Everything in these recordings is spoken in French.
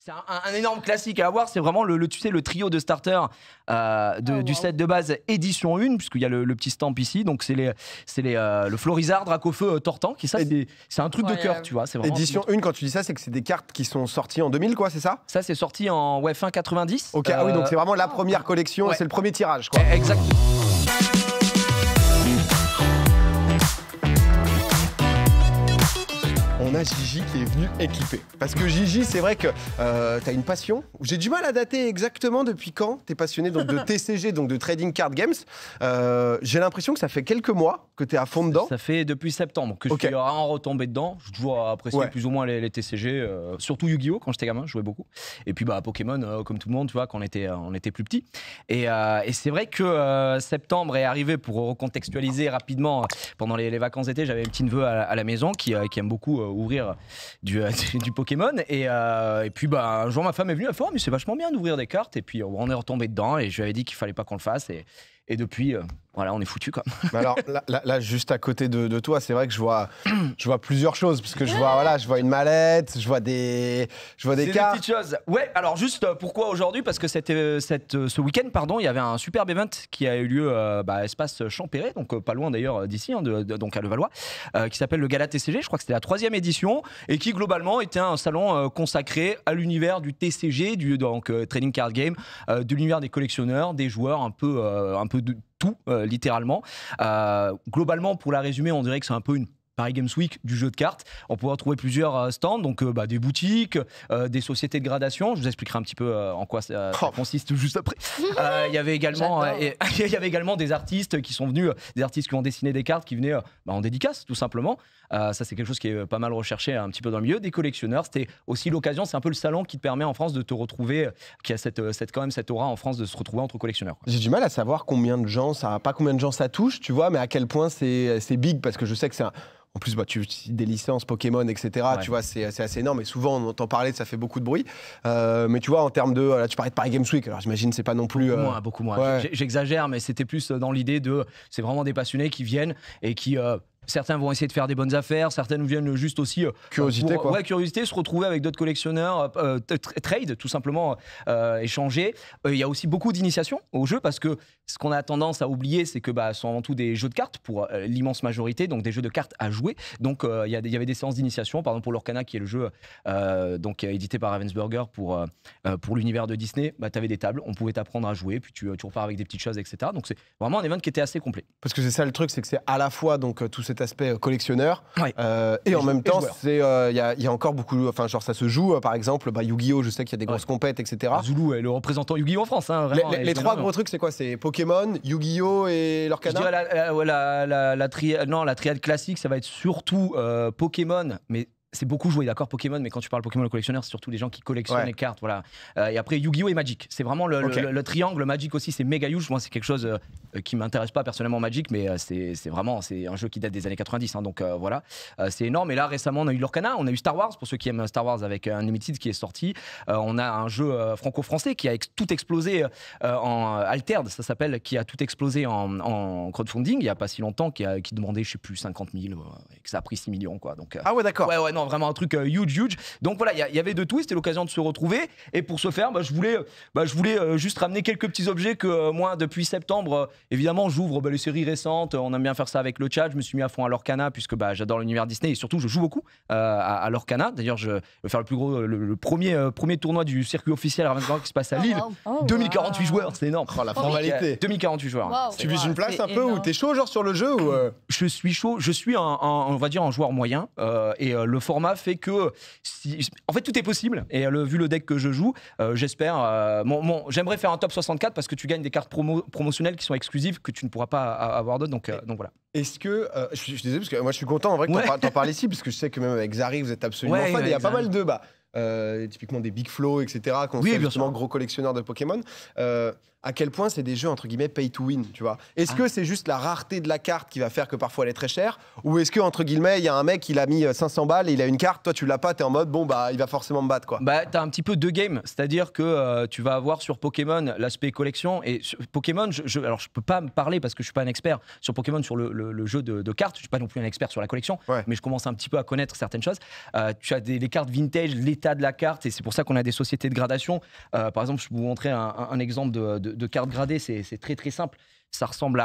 C'est un énorme classique à avoir, c'est vraiment tu sais, le trio de starters du set de base édition 1, puisqu'il y a le petit stamp ici, donc c'est le Florizard, Dracofeu, Tortan, qui c'est un truc de cœur, tu vois. Édition 1, quand tu dis ça, c'est que c'est des cartes qui sont sorties en 2000, quoi, c'est ça? Ça, c'est sorti en fin 90. Ok, ah oui, donc c'est vraiment la première collection, c'est le premier tirage, quoi. Exactement. On a Gigi qui est venu équipé. Parce que Gigi, c'est vrai que t'as une passion. J'ai du mal à dater exactement depuis quand t'es passionné donc, de TCG, donc de Trading Card Games. J'ai l'impression que ça fait quelques mois que t'es à fond dedans. Ça fait depuis septembre que je suis vraiment retombé dedans. Je toujours apprécié plus ou moins les TCG, surtout Yu-Gi-Oh! Quand j'étais gamin, je jouais beaucoup. Et puis Pokémon, comme tout le monde, tu vois, quand on était plus petit. Et c'est vrai que septembre est arrivé pour recontextualiser rapidement. Pendant les vacances d'été, j'avais un petit neveu à la maison qui aime beaucoup ouvrir du Pokémon et puis un jour ma femme est venue, elle fait mais c'est vachement bien d'ouvrir des cartes, et puis on est retombé dedans et je lui avais dit qu'il fallait pas qu'on le fasse, et depuis voilà, on est foutu quoi. Alors là, juste à côté de toi, c'est vrai que je vois plusieurs choses, parce que je vois une mallette, je vois des cartes. Des petites choses. Ouais, alors juste pourquoi aujourd'hui, parce que ce week-end, pardon, il y avait un superbe event qui a eu lieu espace Champéret, donc pas loin d'ailleurs d'ici, donc à Levallois, qui s'appelle le Gala TCG. Je crois que c'était la 3e édition et qui globalement était un salon consacré à l'univers du TCG, donc Trading Card Game, de l'univers des collectionneurs, des joueurs, un peu de tout, littéralement. Globalement, pour la résumer, on dirait que c'est un peu une Paris Games Week du jeu de cartes. On pourra trouver plusieurs stands, donc des boutiques, des sociétés de gradation. Je vous expliquerai un petit peu en quoi ça consiste juste après. Il y avait également des artistes qui sont venus, des artistes qui ont dessiné des cartes, qui venaient en dédicace, tout simplement. Ça, c'est quelque chose qui est pas mal recherché un petit peu dans le milieu. Des collectionneurs, c'était aussi l'occasion, c'est un peu le salon qui te permet en France de te retrouver, qui a quand même cette aura en France de se retrouver entre collectionneurs. J'ai du mal à savoir combien de gens ça touche, tu vois, mais à quel point c'est big, parce que je sais que c'est en plus, tu cites des licences Pokémon, etc. Tu vois, c'est assez énorme. Et souvent, on entend parler, ça fait beaucoup de bruit. Mais tu vois, en termes de... Là, tu parlais de Paris Games Week. Alors, j'imagine c'est pas non plus... Beaucoup moins. Ouais. J'exagère, mais c'était plus dans l'idée de... C'est vraiment des passionnés qui viennent et qui... certains vont essayer de faire des bonnes affaires, certaines viennent juste aussi curiosité, quoi. Ouais, curiosité, se retrouver avec d'autres collectionneurs, trade, tout simplement, échanger. Il y a aussi beaucoup d'initiations au jeu, parce que ce qu'on a tendance à oublier, c'est que sont avant tout des jeux de cartes pour l'immense majorité, donc des jeux de cartes à jouer. Donc il y avait des séances d'initiation, par exemple pour l'Orcana, qui est le jeu donc édité par Ravensburger pour l'univers de Disney. Tu avais des tables, on pouvait t'apprendre à jouer, puis tu repars avec des petites choses, etc. Donc c'est vraiment un event qui était assez complet. Parce que c'est ça le truc, c'est que c'est à la fois donc tout cet aspect collectionneur, et en même temps il y a encore beaucoup, enfin genre ça se joue, par exemple Yu-Gi-Oh! Je sais qu'il y a des grosses compètes, etc. Zulu est le représentant Yu-Gi-Oh! En France, hein, vraiment, les trois gros trucs, c'est quoi? C'est Pokémon, Yu-Gi-Oh! Et l'Orcana. Je dirais la triade classique, ça va être surtout Pokémon, mais c'est beaucoup joué, d'accord, Pokémon, mais quand tu parles Pokémon, le collectionneur, c'est surtout les gens qui collectionnent les cartes, voilà. Et après, Yu-Gi-Oh! Et Magic. C'est vraiment le triangle. Magic aussi, c'est méga huge. Moi, c'est quelque chose qui m'intéresse pas personnellement, Magic, mais c'est un jeu qui date des années 90, hein, donc voilà. C'est énorme. Et là, récemment, on a eu l'Orcana, on a eu Star Wars, pour ceux qui aiment Star Wars, avec Unlimited qui est sorti. On a un jeu franco-français qui a tout explosé en Altered, ça s'appelle, qui a tout explosé en crowdfunding il y a pas si longtemps, qui demandait, je sais plus, 50 000, et que ça a pris 6 millions, quoi. Donc, ah ouais, d'accord. Ouais, non, vraiment un truc huge. Donc voilà, il y avait de tout, c'était l'occasion de se retrouver. Et pour ce faire, je voulais juste ramener quelques petits objets que moi, depuis septembre, évidemment, j'ouvre les séries récentes. On aime bien faire ça avec le chat. Je me suis mis à fond à l'Orcana, puisque j'adore l'univers Disney, et surtout, je joue beaucoup à l'Orcana. D'ailleurs, je vais faire le premier tournoi du circuit officiel à Ravensburger qui se passe à Lille. 2048 joueurs, c'est énorme. Oh, la formalité. 2048 joueurs. Wow, tu vises une place un peu, ou t'es chaud genre sur le jeu, ou Je suis chaud. Je suis on va dire un joueur moyen, et le format fait que en fait tout est possible, et vu le deck que je joue, j'espère j'aimerais faire un top 64, parce que tu gagnes des cartes promotionnelles qui sont exclusives, que tu ne pourras pas avoir d'autres, donc voilà. Est-ce que je suis désolé, parce que moi je suis content en vrai que t'en parles ici, parce que je sais que même avec Zari vous êtes absolument fan, et il y a pas mal de typiquement des Big Flow, etc., qu'on fait justement gros collectionneurs de Pokémon. À quel point c'est des jeux entre guillemets pay to win, tu vois? Est-ce que c'est juste la rareté de la carte qui va faire que parfois elle est très chère, ou est-ce que entre guillemets il y a un mec, il a mis 500 balles et il a une carte, toi tu l'as pas, t'es en mode il va forcément me battre, quoi? T'as un petit peu deux games, c'est-à-dire que tu vas avoir sur Pokémon l'aspect collection, et sur Pokémon, alors je peux pas me parler parce que je suis pas un expert sur Pokémon, sur le jeu de cartes, je suis pas non plus un expert sur la collection, mais je commence un petit peu à connaître certaines choses. Tu as les cartes vintage, les méta de la carte, et c'est pour ça qu'on a des sociétés de gradation. Par exemple, je vais vous montrer un exemple de carte gradée, c'est très très simple. Ça ressemble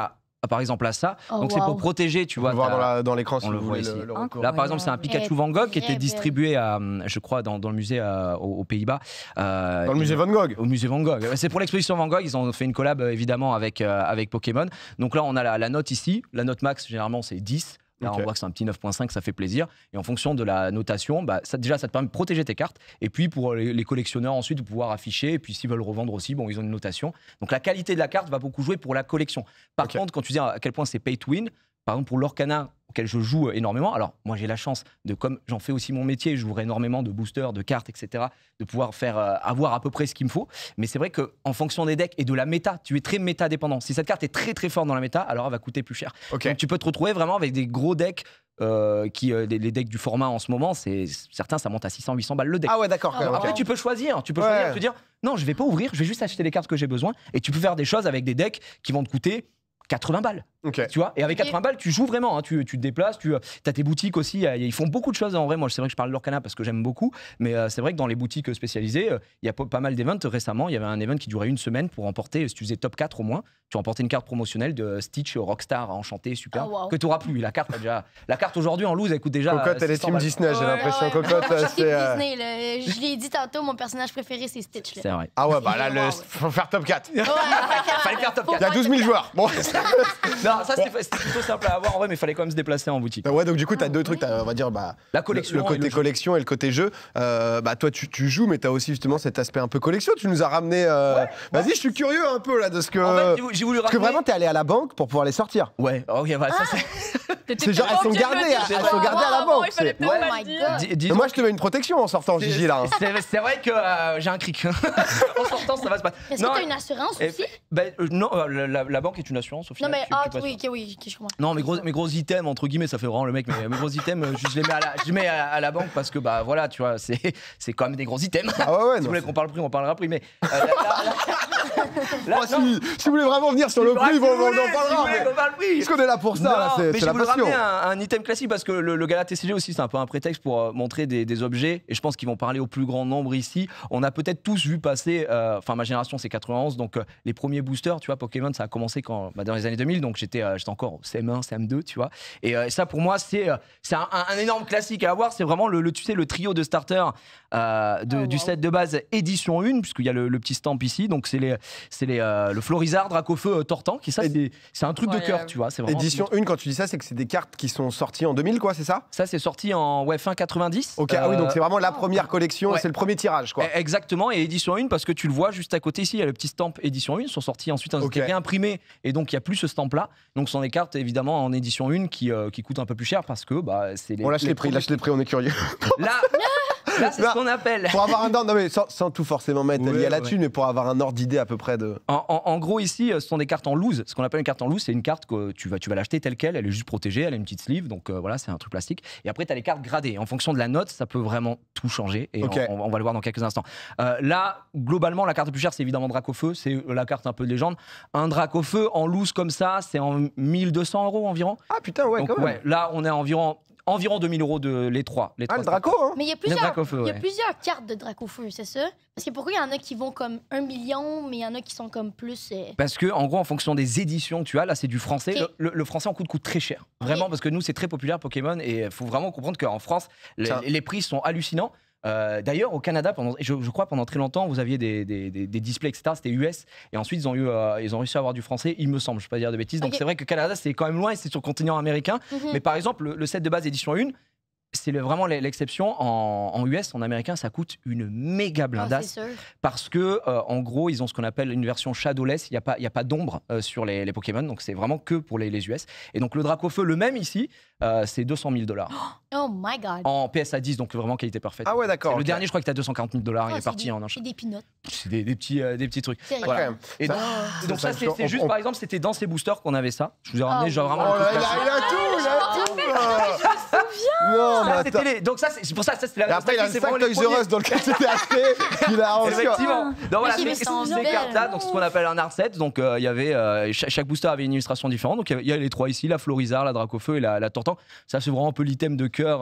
par exemple à ça. Donc c'est pour protéger, tu vois. On peut voir dans l'écran si on vous le voit voulez ici. le retour. Là par exemple c'est un Pikachu Van Gogh qui était distribué à, je crois dans le musée aux Pays-Bas. Dans le musée Van Gogh. Au musée Van Gogh. C'est pour l'exposition Van Gogh, ils ont fait une collab évidemment avec Pokémon. Donc là on a la note ici, la note max généralement c'est 10. Là, on voit que c'est un petit 9.5, ça fait plaisir. Et en fonction de la notation, déjà, ça te permet de protéger tes cartes. Et puis, pour les collectionneurs, ensuite, de pouvoir afficher. Et puis, s'ils veulent revendre aussi, bon, ils ont une notation. Donc, la qualité de la carte va beaucoup jouer pour la collection. Par contre, quand tu dis à quel point c'est pay to win, par exemple, pour l'Orcana, auquel je joue énormément, alors moi j'ai la chance comme j'en fais aussi mon métier, je jouerai énormément de boosters, de cartes, etc., de pouvoir avoir à peu près ce qu'il me faut. Mais c'est vrai qu'en fonction des decks et de la méta, tu es très méta dépendant. Si cette carte est très très forte dans la méta, alors elle va coûter plus cher. Donc tu peux te retrouver vraiment avec des gros decks. Les decks du format en ce moment, certains ça monte à 600-800 balles le deck. Ah ouais, d'accord. Après tu peux choisir, te dire non, je vais pas ouvrir, je vais juste acheter les cartes que j'ai besoin, et tu peux faire des choses avec des decks qui vont te coûter 80 balles. Tu vois, et avec 80 balles, tu joues vraiment. Hein, tu te déplaces, tu as tes boutiques aussi. Ils font beaucoup de choses en vrai. Moi, c'est vrai que je parle de l'Orcana parce que j'aime beaucoup. Mais c'est vrai que dans les boutiques spécialisées, il y a pas mal d'events. Récemment, il y avait un event qui durait une semaine pour remporter, si tu faisais top 4 au moins, tu remportais une carte promotionnelle de Stitch Rockstar Enchanté, super. Que tu n'auras plus. La carte aujourd'hui en loose, elle coûte déjà. Cocotte, elle est team Disney, j'ai l'impression. Cocotte, c'est. Disney, je l'ai dit tantôt, mon personnage préféré, c'est Stitch. C'est vrai. Ah ouais, là, faut faire top 4. Fallait faire top 4. Il y a 12 000 joueurs. Bon. Non, ça c'était plutôt simple à avoir en vrai, mais il fallait quand même se déplacer en boutique. Ouais, donc du coup, tu as deux trucs, on va dire la collection, le côté collection et le côté jeu. Toi, tu joues, mais tu as aussi justement cet aspect un peu collection. Tu nous as ramené. Vas-y, je suis curieux un peu là de ce que. En fait, j'ai voulu ramener. Parce que vraiment, t'es allé à la banque pour pouvoir les sortir. Ouais, ok, voilà, ça c'est. C'est genre, elles sont gardées à la banque. Oh my God. Moi, je te mets une protection en sortant, Gigi là. C'est vrai que j'ai un cric. En sortant, ça va se passer. Est-ce que tu as une assurance aussi? Non, la banque est une assurance au final. Non, mais oui, je comprends. Non, mes gros items, entre guillemets, ça fait vraiment le mec, mais mes gros items, je les mets à la banque parce que, voilà, tu vois, c'est quand même des gros items. Ah ouais, si vous voulez qu'on parle prix, on parlera prix, mais. Si vous voulez vraiment venir sur le prix, on en parlera. Parce qu'on est là pour ça, c'est la passion. Je voulais ramener un item classique parce que le Gala TCG aussi, c'est un peu un prétexte pour montrer des objets, et je pense qu'ils vont parler au plus grand nombre ici. On a peut-être tous vu passer, enfin ma génération c'est 91, donc les premiers boosters, tu vois, Pokémon, ça a commencé dans les années 2000, donc j'étais encore au CM1, CM2, tu vois. Et ça pour moi c'est un énorme classique à avoir. C'est vraiment le trio de starters du set de base édition 1, puisqu'il y a le petit stamp ici, donc c'est le Florizard, Dracofeu, Tortan, qui c'est un truc de cœur, tu vois. Édition 1, quand tu dis ça, c'est que c'est des cartes qui sont sorties en 2000, quoi, c'est ça? Ça, c'est sorti en fin 90. Ok, oui, donc c'est vraiment la première collection, c'est le premier tirage, quoi. Exactement, et édition 1, parce que tu le vois juste à côté ici, il y a le petit stamp édition 1, ils sont sortis ensuite, ils ont été réimprimés, et donc il n'y a plus ce stamp-là. Donc ce sont des cartes, évidemment, en édition 1 qui coûtent un peu plus cher, parce que c'est les. On lâche les prix, on est curieux. Là, c'est ce qu'on appelle. Pour avoir un ordre, non mais sans tout forcément mettre lié là-dessus, mais pour avoir un ordre d'idée à peu près de. En gros, ici, ce sont des cartes en loose. Ce qu'on appelle une carte en loose, c'est une carte que tu vas l'acheter telle quelle, elle est juste protégée, elle a une petite sleeve, donc voilà, c'est un truc plastique. Et après, tu as les cartes gradées. En fonction de la note, ça peut vraiment tout changer. Et on va le voir dans quelques instants. Là, globalement, la carte la plus chère, c'est évidemment Dracofeu. C'est la carte un peu de légende. Un Dracofeu en loose comme ça, c'est en 1200 € environ. Ah putain, ouais, donc, quand même. Ouais, là, on est environ 2000 € les trois. Le Draco, hein. Mais il y a plusieurs cartes de Dracofeu, c'est ça? Parce que pourquoi il y en a qui vont comme 1 million, mais il y en a qui sont comme plus. Parce que, en gros, en fonction des éditions que tu as, là, c'est du français. Le français en coûte très cher. Vraiment, parce que nous, c'est très populaire Pokémon, et il faut vraiment comprendre qu'en France, les prix sont hallucinants. D'ailleurs, au Canada, je crois pendant très longtemps, vous aviez des displays, etc. C'était US, et ensuite ils ont réussi à avoir du français, il me semble, je ne vais pas dire de bêtises. Donc c'est vrai que Canada, c'est quand même loin, et c'est sur le continent américain. Mais par exemple, le set de base édition 1, c'est vraiment l'exception. En US, en américain, ça coûte une méga blindasse. Parce que, en gros, ils ont ce qu'on appelle une version shadowless. Il n'y a pas d'ombre sur les Pokémon. Donc, c'est vraiment que pour les US. Et donc, le Dracofeu, le même ici, c'est 200 000 $. Oh my God. En PSA 10, donc vraiment qualité parfaite. Ah ouais, d'accord. Le dernier, je crois que tu as 240 000 $. Il est parti en un. C'est des peanuts. C'est des petits trucs. Voilà. Et donc, ça, c'est juste, par exemple, c'était dans ces boosters qu'on avait ça. Je vous ai ramené, genre vraiment. Il a tout, il a tout. Je me souviens. Non, mais c'était donc ça, c'est pour ça c'était la. Et après, il a un sac Toys R Us dans lequel c'était acheté. Il a effectivement. Donc voilà, Mais ces c'est cartes-là, donc ce qu'on appelle un art set. Donc il y avait chaque booster avait une illustration différente. Donc il y a les trois ici, la Florizard, la Dracofeu et la Tortan. Ça c'est vraiment un peu l'item de cœur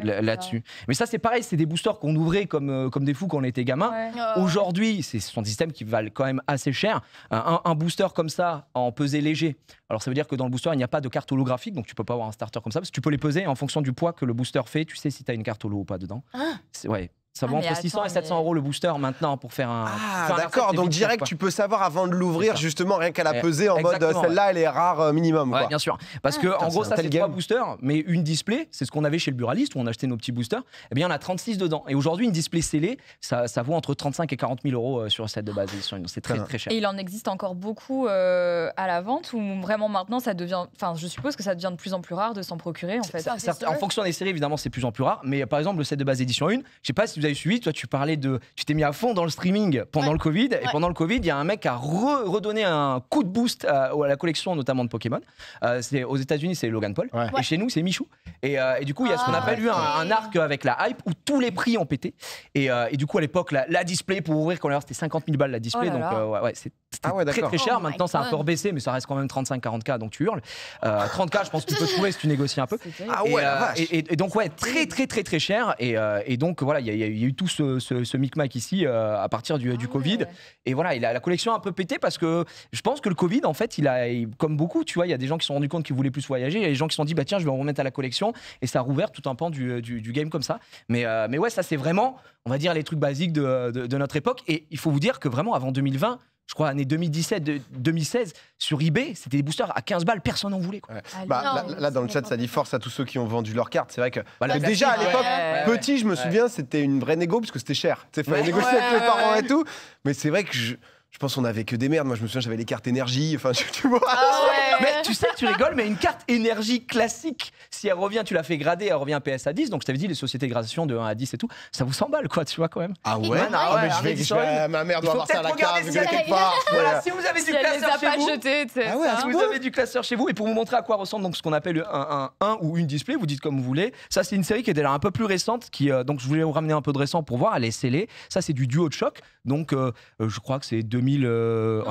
là-dessus. Mais ça c'est pareil, c'est des boosters qu'on ouvrait comme des fous quand on était gamin. Aujourd'hui, ce sont des systèmes qui valent quand même assez cher. Un booster comme ça en pesée léger. Alors ça veut dire que dans le booster il n'y a pas de carte holographique, donc tu peux pas avoir un starter comme ça parce que tu peux les peser en fonction du poids que le booster fait. Tu sais si tu as une carte holo ou pas dedans. Ouais. Ça vaut entre 600 et 700 € le booster maintenant pour faire un. D'accord, donc direct tu peux savoir avant de l'ouvrir justement rien qu'à la peser en mode celle-là elle est rare minimum. Ouais, bien sûr. Parce que en gros ça c'est 3 boosters, mais une display, c'est ce qu'on avait chez le buraliste où on achetait nos petits boosters. Eh bien il y en a 36 dedans. Et aujourd'hui une display scellée, ça vaut entre 35 et 40 000 € sur un set de base. C'est très très cher. Et il en existe encore beaucoup à la vente ou vraiment maintenant ça devient. Enfin je suppose que ça devient de plus en plus rare de s'en procurer en fait. En fonction des séries évidemment c'est de plus en plus rare. Mais par exemple le set de base édition 1, je sais pas si vous avez suivi, toi tu t'es mis à fond dans le streaming pendant le Covid. Et pendant le Covid, il y a un mec qui a redonné un coup de boost à la collection, notamment de Pokémon. C'est aux États-Unis, c'est Logan Paul. Et chez nous, c'est Michou. Et du coup, il y a ce qu'on appelle un arc avec la hype où tous les prix ont pété. Et du coup, à l'époque, la display pour ouvrir, quand c'était 50 000 balles la display. Donc, c'était très très cher. Maintenant, ça a un peu rebaissé, mais ça reste quand même 35-40K. Donc, tu hurles. 30K, je pense que tu peux trouver si tu négocies un peu. Et donc, très très très très cher. Et donc, voilà, il y a eu tout ce micmac ici à partir du Covid. Et voilà, il a la collection un peu pété parce que je pense que le Covid, en fait, comme beaucoup, tu vois, il y a des gens qui se sont rendus compte qu'ils voulaient plus voyager. Il y a des gens qui se sont dit, bah tiens, je vais en remettre à la collection. Et ça a rouvert tout un pan du game comme ça. Mais ouais, ça, c'est vraiment, on va dire, les trucs basiques de notre époque. Et il faut vous dire que vraiment, avant 2020, je crois, année 2017-2016, sur eBay, c'était des boosters à 15 balles, personne n'en voulait. Quoi. Là, dans le chat, ça dit force à tous ceux qui ont vendu leurs cartes. C'est vrai que déjà, à l'époque, petit, je me souviens, c'était une vraie négo, parce que c'était cher. Il fallait négocier avec les parents et tout. Mais c'est vrai que je pense qu'on avait que des merdes. Moi, je me souviens, j'avais les cartes énergie. Enfin, tu vois. Mais tu sais, tu rigoles, mais une carte énergie classique, si elle revient, tu l'as fait grader, elle revient à PSA 10. Donc, je t'avais dit, les sociétés de gradation de 1 à 10 et tout, ça vous 100 balles, quoi, tu vois, quand même. Ah ouais, ma mère doit avoir ça à la cave, quelque part. Voilà, si vous avez du classeur chez vous. Si vous avez du classeur chez vous, et pour vous montrer à quoi ressemble donc, ce qu'on appelle un ou une display, vous dites comme vous voulez. Ça, c'est une série qui était là un peu plus récente, donc je voulais vous ramener un peu de récent pour voir, elle est scellée. Ça, c'est du duo de choc. Donc, je crois que c'est 2000.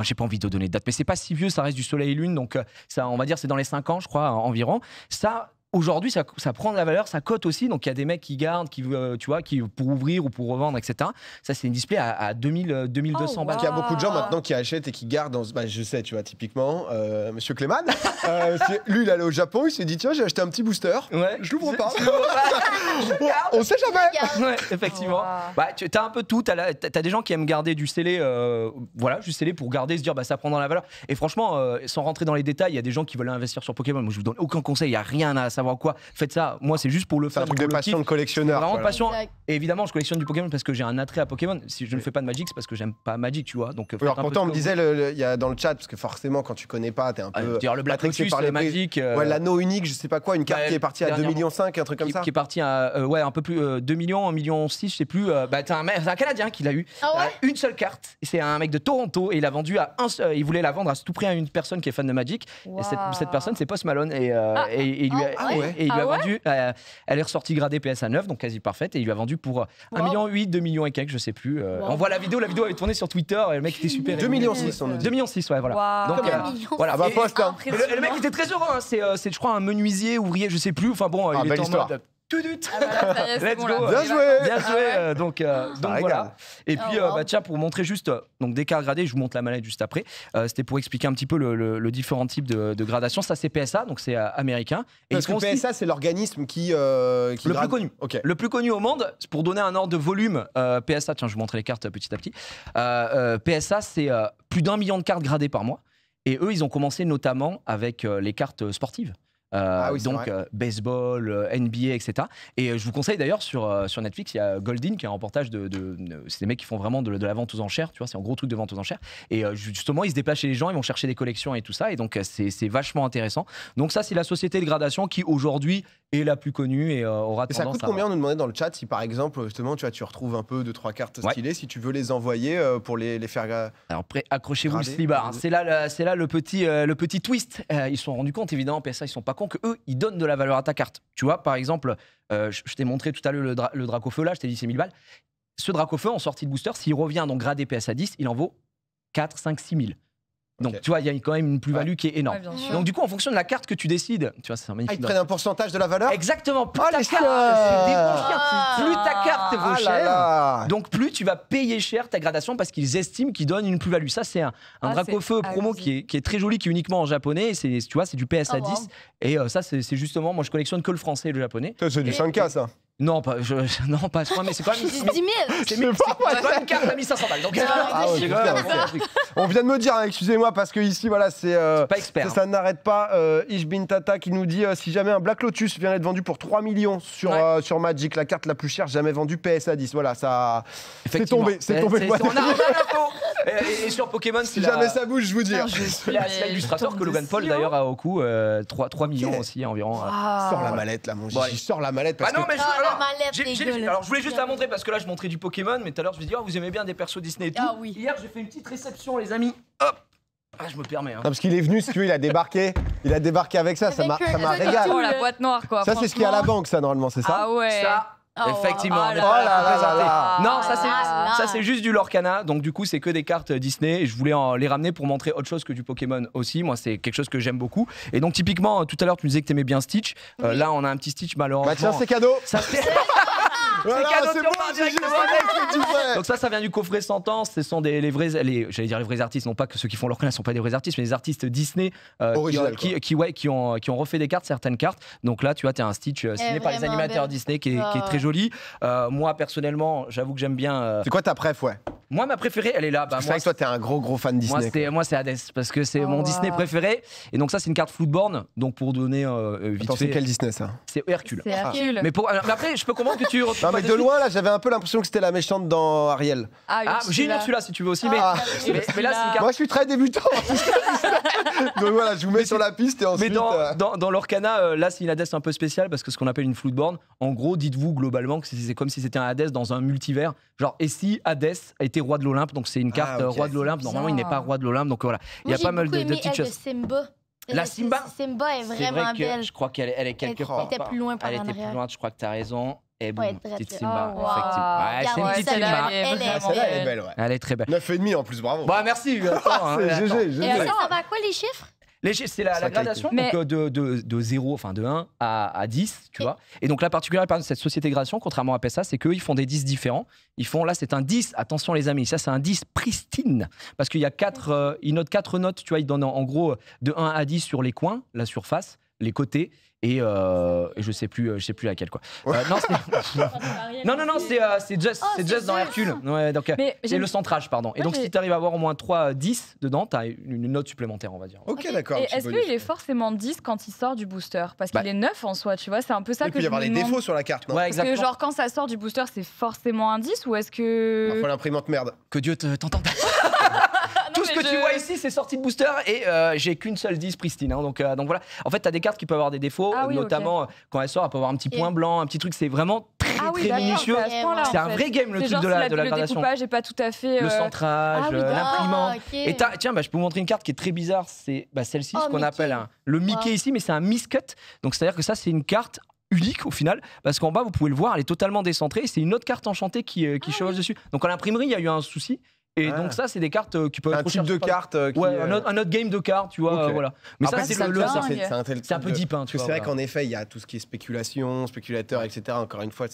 J'ai pas envie de donner de date, mais c'est pas si vieux, ça reste du Soleil et Lune, donc ça, on va dire, c'est dans les 5 ans, je crois, environ. Ça. Aujourd'hui, ça prend de la valeur, ça cote aussi. Donc, il y a des mecs qui gardent, tu vois, qui pour ouvrir ou pour revendre, etc. Ça, c'est une display à 2200 balles. Il y a beaucoup de gens maintenant qui achètent et qui gardent. Je sais, tu vois, typiquement, Monsieur Clément, lui, il allait au Japon, il s'est dit tiens, j'ai acheté un petit booster. Je l'ouvre pas. On sait jamais. Ouais, effectivement. Tu as un peu tout. T'as des gens qui aiment garder du scellé, du scellé pour garder, se dire, ça prend dans la valeur. Et franchement, sans rentrer dans les détails, il y a des gens qui veulent investir sur Pokémon. Moi, je vous donne aucun conseil. Il y a rien à savoir quoi. Faites ça. Moi, c'est juste pour le fun. C'est un truc de passion de collectionneur. Vraiment de passion. Et évidemment, je collectionne du Pokémon parce que j'ai un attrait à Pokémon. Si je ne fais pas de Magic, c'est parce que j'aime pas Magic, tu vois. Donc, alors pourtant, on me disait, il y a dans le chat, parce que forcément, quand tu connais pas, t'es un peu. Le Black Lotus, le Magic. L'anneau unique, je sais pas quoi, une carte qui est partie à 2,5 millions, un truc comme ça. Qui est partie à un peu plus 2 millions, 1,6 million, je sais plus. C'est un Canadien qui l'a eu. Une seule carte. C'est un mec de Toronto et il a vendu il voulait la vendre à tout prix à une personne qui est fan de Magic. Et cette personne, c'est Post Malone et il lui a vendu. Elle est ressortie gradée PSA 9, donc quasi parfaite, et il lui a vendu pour 1,8 million, 2 millions et quelques, je sais plus. On voit la vidéo avait tourné sur Twitter et le mec était super. 2,6 millions, on nous dit. 2,6 millions, ouais, voilà. Donc, voilà. Poste, hein. Le mec était très heureux, hein. C'est, je crois, un menuisier, ouvrier, je sais plus. Enfin bon, il était en mode. Let's go. Bien joué. Bien joué. Donc voilà. Et puis tiens, pour montrer juste donc des cartes gradées, je vous montre la mallette juste après. C'était pour expliquer un petit peu le différent type de gradation. Ça c'est PSA, donc c'est américain. Et parce que PSA c'est l'organisme qui le plus connu. Okay. Le plus connu au monde. Pour donner un ordre de volume, PSA. Tiens, je vous montrer les cartes petit à petit. PSA c'est plus d'1 million de cartes gradées par mois. Et eux, ils ont commencé notamment avec les cartes sportives. Baseball, NBA, etc. Et je vous conseille d'ailleurs sur Netflix, il y a Goldin qui a un reportage c'est des mecs qui font vraiment de la vente aux enchères, tu vois, c'est un gros truc de vente aux enchères. Et justement, ils se déplacent chez les gens, ils vont chercher des collections et tout ça. Et donc, c'est vachement intéressant. Donc ça, c'est la société de gradation qui aujourd'hui est la plus connue et aura et ça coûte combien? On nous demandait dans le chat si par exemple justement tu retrouves un peu 2-3 cartes stylées, si tu veux les envoyer pour les faire. Alors accrochez-vous le slibard. C'est là le petit twist. Ils se sont rendus compte évidemment, PSA ils sont pas cons que eux ils donnent de la valeur à ta carte. Tu vois par exemple, je t'ai montré tout à l'heure le Dracofeu là, je t'ai dit c'est 1000 balles. Ce Dracofeu en sortie de booster, s'il revient donc gradé PSA 10, il en vaut 4, 5, 6 000. Donc tu vois, il y a quand même une plus-value qui est énorme. Donc du coup, en fonction de la carte que tu décides, tu vois, c'est un magnifique. Ils prennent un pourcentage de la valeur. Exactement. Plus ta carte vaut cher, donc plus tu vas payer cher ta gradation parce qu'ils estiment qu'ils donnent une plus-value. Ça, c'est un Dracofeu promo qui est très joli, qui est uniquement en japonais. Tu vois, c'est du PSA 10. Et ça, c'est justement, moi, je collectionne que le français et le japonais. C'est du 5K, ça. Non, pas je crois, mais c'est quand même 10 000. C'est pas une carte à 1500 balles. Donc, on vient de me dire, excusez-moi, parce que ici, voilà, c'est pas expert. Ça n'arrête pas. Ishbin Tata qui nous dit si jamais un Black Lotus vient d'être vendu pour 3 millions sur Magic, la carte la plus chère jamais vendue PSA 10. Voilà, ça. C'est tombé. On a et sur Pokémon, si jamais ça bouge, je vous dis. C'est l'illustrateur que Logan Paul d'ailleurs a au coup 3 millions aussi environ. Sors la mallette là, mon Gigi. Sors la mallette. Ah non, mais alors je voulais juste la montrer parce que là je montrais du Pokémon, mais tout à l'heure je me dis vous aimez bien des persos Disney et tout. Hier j'ai fait une petite réception les amis. Hop. Ah, je me permets. Non, parce qu'il est venu, si tu veux, il a débarqué avec ça. Ça m'a régalé. La boîte noire quoi. Ça c'est ce qu'il y a à la banque, ça normalement, c'est ça? Ah ouais. Effectivement. Non, ça c'est juste du Lorcana. Donc du coup, c'est que des cartes Disney. Et je voulais les ramener pour montrer autre chose que du Pokémon aussi. Moi, c'est quelque chose que j'aime beaucoup. Et donc typiquement, tout à l'heure, tu me disais que t'aimais bien Stitch. Là, on a un petit Stitch malheureusement. Bah tiens, c'est cadeau. Ça fait. Voilà, c'est bon, donc ça vient du coffret Sentence. Ce sont les vrais artistes, non pas que ceux qui font Lorcana ne sont pas des vrais artistes, mais des artistes Disney qui ont refait des cartes, certaines cartes. Donc là, tu vois, t'as un Stitch signé par les animateurs Disney qui est très joli. Moi personnellement, j'avoue que j'aime bien. C'est quoi ta préf, Moi, ma préférée, elle est là. C'est vrai que toi, t'es un gros fan Disney. Moi, c'est Hades parce que c'est mon Disney préféré. Et donc ça, c'est une carte Floodborn. Donc pour donner vite fait. C'est quel Disney ça? C'est Hercule. C'est Hercule. Mais après, je peux comprendre que tu. Non, mais de loin, là, j'avais un peu l'impression que c'était la méchante dans Ariel. J'ai une Ursula si tu veux aussi. Mais là, c'est une carte. Moi, je suis très débutant. Donc voilà, je vous mets sur la piste et ensuite. Mais dans l'Orcana, là, c'est une Hades un peu spéciale parce que ce qu'on appelle une Floodborn, en gros, dites-vous globalement que c'est comme si c'était un Hades dans un multivers. Genre, et si Hades était roi de l'Olympe, donc c'est une carte roi de l'Olympe. Normalement, il n'est pas roi de l'Olympe, donc voilà. Il y a pas mal de petites choses. La Simba est vraiment belle. Je crois qu'elle est quelque part. Elle était plus loin par Elle était plus loin, je crois que tu as raison. Et bon, petite Simba, effectivement. C'est une petite Simba. Celle-là, elle est belle, Elle est très belle. 9,5 en plus, bravo. Bah merci. C'est GG. Et ça va quoi les chiffres? C'est la gradation donc, de 0, enfin de 1 à 10, tu vois. Et donc la particularité de cette société de gradation, contrairement à PSA, c'est qu'eux, ils font des 10 différents. Là, c'est un 10, attention les amis, ça c'est un 10 pristine. Parce qu'il y a ils notent 4 notes, tu vois, ils donnent en gros de 1 à 10 sur les coins, la surface, les côtés. Et je sais plus laquelle quoi. Non, c'est juste dans Hercule. Ouais, donc c'est le centrage pardon. Et donc si tu arrives à avoir au moins 3 10 dedans, tu as une note supplémentaire, on va dire. OK, d'accord. Et est-ce qu'il est forcément 10 quand il sort du booster parce qu'il est 9 en soi, tu vois, c'est un peu ça que je me demande. Il peut y avoir les défauts sur la carte, non? Ouais, exactement. Parce que genre quand ça sort du booster, c'est forcément un 10 ou est-ce que faut l'imprimante merde. Que Dieu t'entende. Tout ce que tu vois ici, c'est sorti de booster et j'ai qu'une seule 10 pristine. Donc voilà. En fait, tu as des cartes qui peuvent avoir des défauts, notamment quand elle sort, elle peut avoir un petit point blanc, un petit truc. C'est vraiment très minutieux. C'est un vrai game le truc de la gradation. Le découpage n'est pas tout à fait. Le centrage, l'imprimant. Et tiens, je peux vous montrer une carte qui est très bizarre. C'est celle-ci, ce qu'on appelle le Mickey ici, mais c'est un miscut. Donc c'est-à-dire que ça, c'est une carte unique au final, parce qu'en bas, vous pouvez le voir, elle est totalement décentrée. C'est une autre carte enchantée qui chevauche dessus. Donc à l'imprimerie, il y a eu un souci. Et donc ça, c'est des cartes qui peuvent être un type de carte. Un autre game de cartes, tu vois. Voilà. Mais après, ça, c'est un peu deep. C'est vrai qu'en effet, il y a tout ce qui est spéculation, spéculateur, etc. Encore une fois,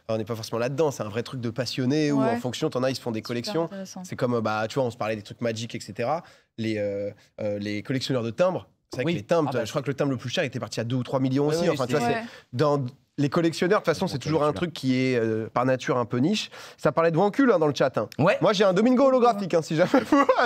on n'est pas forcément là-dedans. C'est un vrai truc de passionné où en fonction, t'en as, ils se font des collections. C'est comme, tu vois, on se parlait des trucs Magic, etc. Les collectionneurs de timbres. C'est vrai que les timbres, je crois que le timbre le plus cher était parti à 2 ou 3 millions aussi. Enfin, tu vois, les collectionneurs, de toute façon, c'est toujours un truc qui est par nature un peu niche. Ça parlait de Wankul dans le chat. Hein. Ouais. Moi, j'ai un Domingo holographique, si jamais.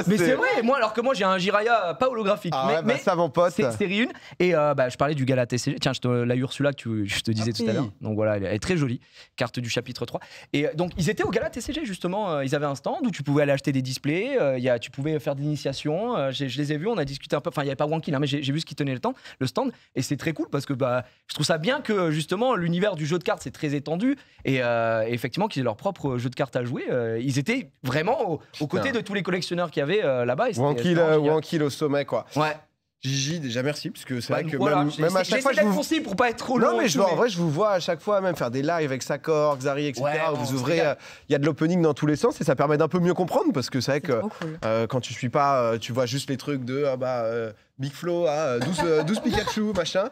Mais c'est vrai, moi, alors que moi, j'ai un Jiraya pas holographique. Mais ça, mon pote. C'est série 1. Et je parlais du Gala TCG. Tiens, la Ursula que je te disais tout à l'heure. Donc voilà, elle est très jolie. Carte du chapitre 3. Et donc, ils étaient au Gala TCG, justement. Ils avaient un stand où tu pouvais aller acheter des displays. Tu pouvais faire des initiations. Je les ai vus, on a discuté un peu. Enfin, il n'y avait pas Wankil, mais j'ai vu ce qui tenait le stand. Et c'est très cool parce que je trouve ça bien que, justement, l'univers du jeu de cartes, c'est très étendu. Et effectivement, qu'ils aient leur propre jeu de cartes à jouer. Ils étaient vraiment aux côtés de tous les collectionneurs qu'il y avait là-bas. Wankil au sommet, quoi. Ouais. Gigi, déjà merci, parce que c'est vrai que voilà, même à chaque fois, je vous pour pas être trop long. Non, mais en vrai, je vous vois à chaque fois même faire des lives avec Sakor, Xari, etc. Où vous ouvrez, il y a de l'opening dans tous les sens et ça permet d'un peu mieux comprendre, parce que c'est vrai que quand tu suis pas, tu vois juste les trucs de Big Flo, 12 Pikachu, machin.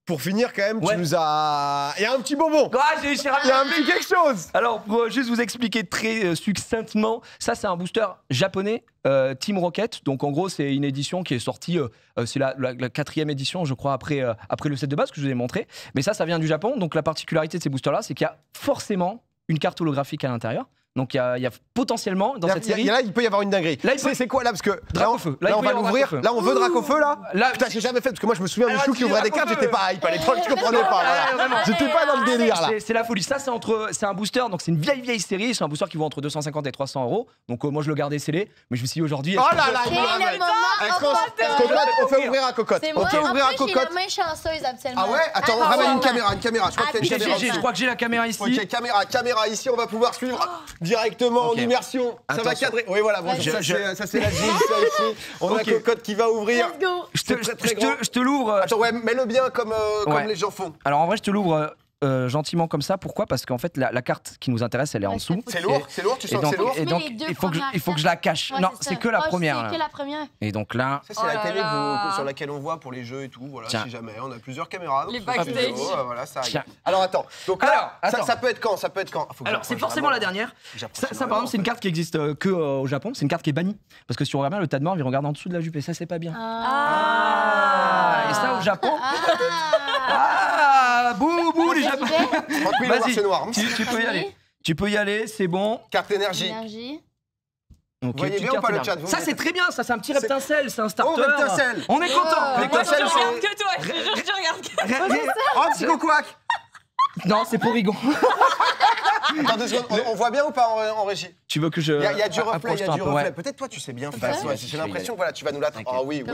Pour finir, quand même, tu nous as. Il y a un petit bonbon. Il y a un petit quelque chose. Alors, pour juste vous expliquer très succinctement, ça, c'est un booster japonais, Team Rocket. Donc, en gros, c'est une édition qui est sortie. C'est la 4e édition, je crois, après le set de base que je vous ai montré. Mais ça vient du Japon. Donc, la particularité de ces boosters-là, c'est qu'il y a forcément une carte holographique à l'intérieur. Donc il y a potentiellement dans cette série. Là, il peut y avoir une dinguerie. C'est quoi là? Parce que Dracofeu. Là, on va l'ouvrir. Là, on veut Dracofeu là. Putain, j'ai jamais fait parce que moi, je me souviens du chou qui ouvrait des cartes. J'étais pas hype à l'époque. Je comprenais pas. J'étais pas dans le délire là. C'est la folie. Ça, c'est un booster. Donc c'est une vieille série. C'est un booster qui vaut entre 250 et 300 €. Donc moi, je le gardais scellé. Mais je me suis dit aujourd'hui. Oh là là. On fait ouvrir à Cocotte. On fait ouvrir à Cocotte. J'ai la main chanceuse absolument. Ah ouais. Attends, on ramène une caméra. Je crois que j'ai la caméra ici. Ok, caméra ici. On va pouvoir suivre directement. Immersion, ça va cadrer. Oui, voilà, bon, ça c'est la Gilles, ça ici. On a Cocotte qui va ouvrir. Let's go. Je te l'ouvre. Attends, ouais, mets-le bien comme les gens font. Alors en vrai, je te l'ouvre gentiment comme ça. Pourquoi? Parce qu'en fait, la carte qui nous intéresse, elle est en dessous. C'est lourd, tu sens que c'est lourd. Et donc, il faut que je la cache. Non, c'est que la première. C'est que la première. Et donc là. Ça, c'est la télé sur laquelle on voit pour les jeux et tout. Voilà, si jamais. On a plusieurs caméras. Les backstage. Voilà, ça arrive. Alors attends. Donc là, ça peut être quand? Alors, c'est forcément la dernière. Ça, par exemple, c'est une carte qui existe que au Japon. C'est une carte qui est bannie. Parce que si on regarde bien, le tas de morts, il regarde en dessous de la jupe. Et ça, c'est pas bien. Et ça, au Japon. Bouh, les Japonais. Vas-y, c'est noir. Tu peux y aller, c'est bon. Carte énergie. Okay, vous voyez bien ou pas le chat? Ça, c'est très bien, ça, c'est un petit reptincelle, c'est un starter. Oh, reptincelle. On est content. Reptincelle, je regarde que toi, je regarde que toi. Oh, psycho-quack. Non, c'est pour Rigon. Attends 2 secondes, on voit bien ou pas en régie? Tu veux que je. Il y a du reflet, Peut-être toi, tu sais bien faire. J'ai l'impression que tu vas nous l'attraper. Ah oui. Ok,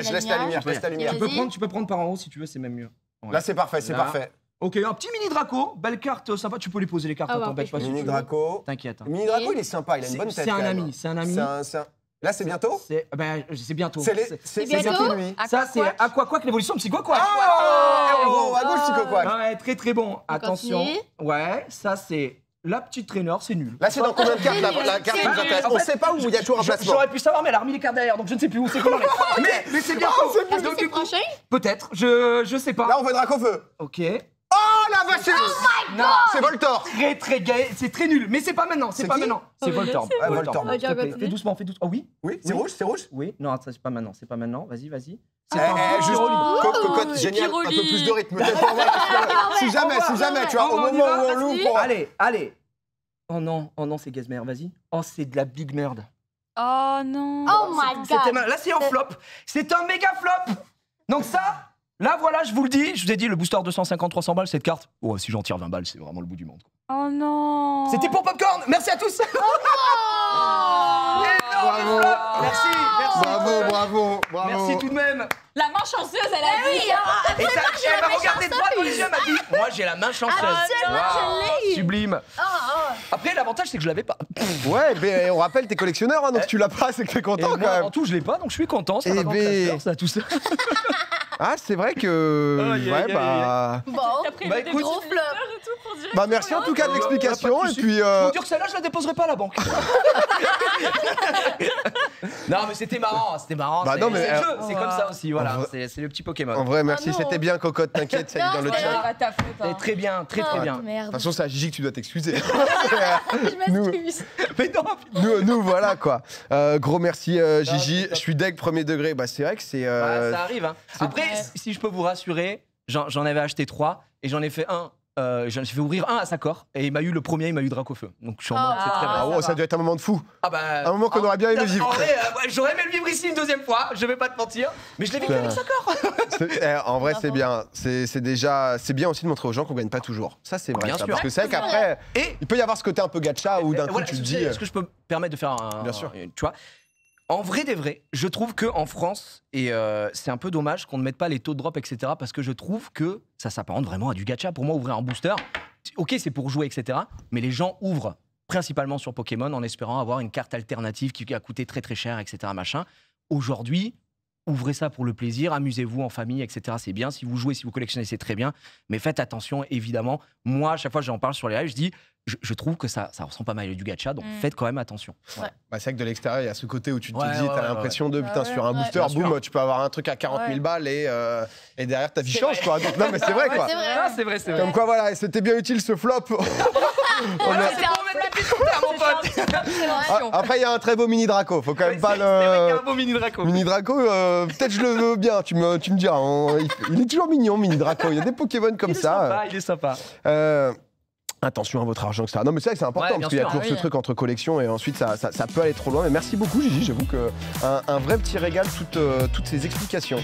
je laisse ta lumière, Tu peux prendre par en haut si tu veux, c'est même mieux. Là, c'est parfait, c'est parfait. Ok, un petit mini Draco, belle carte sympa, tu peux les poser les cartes, t'embête pas. Mini Draco. T'inquiète. Mini Draco, il est sympa, il a une bonne tête. C'est un ami. Là, c'est bientôt? C'est bientôt. C'est bientôt lui. Ça, c'est Aquaquack, l'évolution Psychoquack. Oh, à gauche, Psychoquack. Ouais, très très bon. Attention. Ouais, ça, c'est la petite traîneur, c'est nul. Là, c'est dans combien de cartes la carte nous intéresse? On sait pas où il y a toujours un placement. J'aurais pu savoir, mais elle a remis les cartes derrière, donc je ne sais plus où c'est comment. Mais c'est bientôt. Est-ce que c'est prochain? Peut-être, je sais pas. Là, on fait Dracofeu. Ok. Oh la vache! Oh my god! C'est Voltor! Très gay, c'est très nul, mais c'est pas maintenant, c'est Voltorb. Voltorb. Fais doucement. Oh oui? Oui, c'est rouge? Oui, non, ça c'est pas maintenant, Vas-y. Juste Cocotte, génial, un peu plus de rythme. Si jamais, tu vois, au moment où on l'ouvre. Allez. Oh non, c'est Gazmer, vas-y. Oh, c'est de la big merde. Oh non. Oh my god. Là, c'est en flop. C'est un méga flop. Donc ça. Là, voilà, je vous le dis, je vous ai dit, le booster 250-300 balles, cette carte. Oh, si j'en tire 20 balles, c'est vraiment le bout du monde. Oh non. C'était pour Popcorn, merci à tous. Énorme flop. Merci. Bravo. Merci tout de même. La main chanceuse, elle a dit. Et elle m'a regardé droit dans les yeux, elle m'a dit, moi j'ai la main chanceuse. Je l'ai. Sublime. Après, l'avantage, c'est que je l'avais pas. Ouais, mais on rappelle, t'es collectionneur, donc si tu l'as pas, c'est que t'es content quand même. En tout, je l'ai pas, donc je suis content. Ça va dans le classeur, ça, tout ça. Ah, c'est vrai que. Bon, écoute, gros flop. Merci en tout cas de l'explication. Et puis. Je veux dire que celle-là, je la déposerai pas à la banque. Non, mais c'était marrant. C'est le jeu, c'est comme ça aussi. Voilà, c'est le petit Pokémon. En vrai, merci. C'était bien, Cocotte. T'inquiète, ça dit dans le chat. C'est très bien, très bien. De toute façon, c'est à Gigi que tu dois t'excuser. Je m'excuse. Mais non, nous, voilà quoi. Gros merci, Gigi. Je suis deg premier degré. C'est vrai que c'est. Ça arrive. Après, si je peux vous rassurer, j'en avais acheté 3 et j'en ai fait ouvrir un à Sakor et il m'a eu le premier, il m'a eu Dracofeu. Donc je suis en mode, c'est très bien. Ah ouais, ça doit être un moment de fou. Ah bah, un moment qu'on aurait bien aimé vivre. En vrai, j'aurais aimé le vivre ici une deuxième fois, je vais pas te mentir, mais je l'ai vécu avec Sakor. En vrai, c'est bien. C'est bien aussi de montrer aux gens qu'on gagne pas toujours. Ça, c'est vrai. Bien sûr. Parce que c'est vrai qu'après, il peut y avoir ce côté un peu gacha où d'un coup tu te dis. Est-ce que je peux me permettre de faire Bien sûr. Tu vois, en vrai des vrais, je trouve qu'en France, et c'est un peu dommage qu'on ne mette pas les taux de drop, etc. Parce que je trouve que ça s'apparente vraiment à du gacha. Pour moi, ouvrir un booster, ok, c'est pour jouer, etc. Mais les gens ouvrent principalement sur Pokémon en espérant avoir une carte alternative qui a coûté très très cher, etc. Machin. Aujourd'hui, ouvrez ça pour le plaisir, amusez-vous en famille, etc. C'est bien. Si vous jouez, si vous collectionnez, c'est très bien. Mais faites attention, évidemment. Moi, à chaque fois que j'en parle sur les lives, je dis, je trouve que ça ressemble pas mal à du gacha, donc faites quand même attention. Ouais. Bah, c'est vrai que de l'extérieur, il y a ce côté où tu te dis, t'as l'impression de, putain, sur un booster, boum, tu peux avoir un truc à 40 000 balles et derrière ta vie change, quoi. Donc, non, mais c'est vrai, quoi. C'est vrai. Comme quoi, voilà, c'était bien utile ce flop. Après, il y a un très beau mini Draco. Faut quand même pas le. C'est vrai qu'il y a un beau mini Draco. Mini Draco, peut-être je le veux bien. Tu me diras. Il est toujours mignon, mini Draco. Il y a des Pokémon comme ça. Il est sympa. Attention à votre argent, etc. Non, mais c'est vrai que c'est important parce qu'il y a toujours ce truc entre collections et ensuite ça peut aller trop loin. Mais merci beaucoup, Gigi. J'avoue qu'un vrai petit régal, toutes ces explications.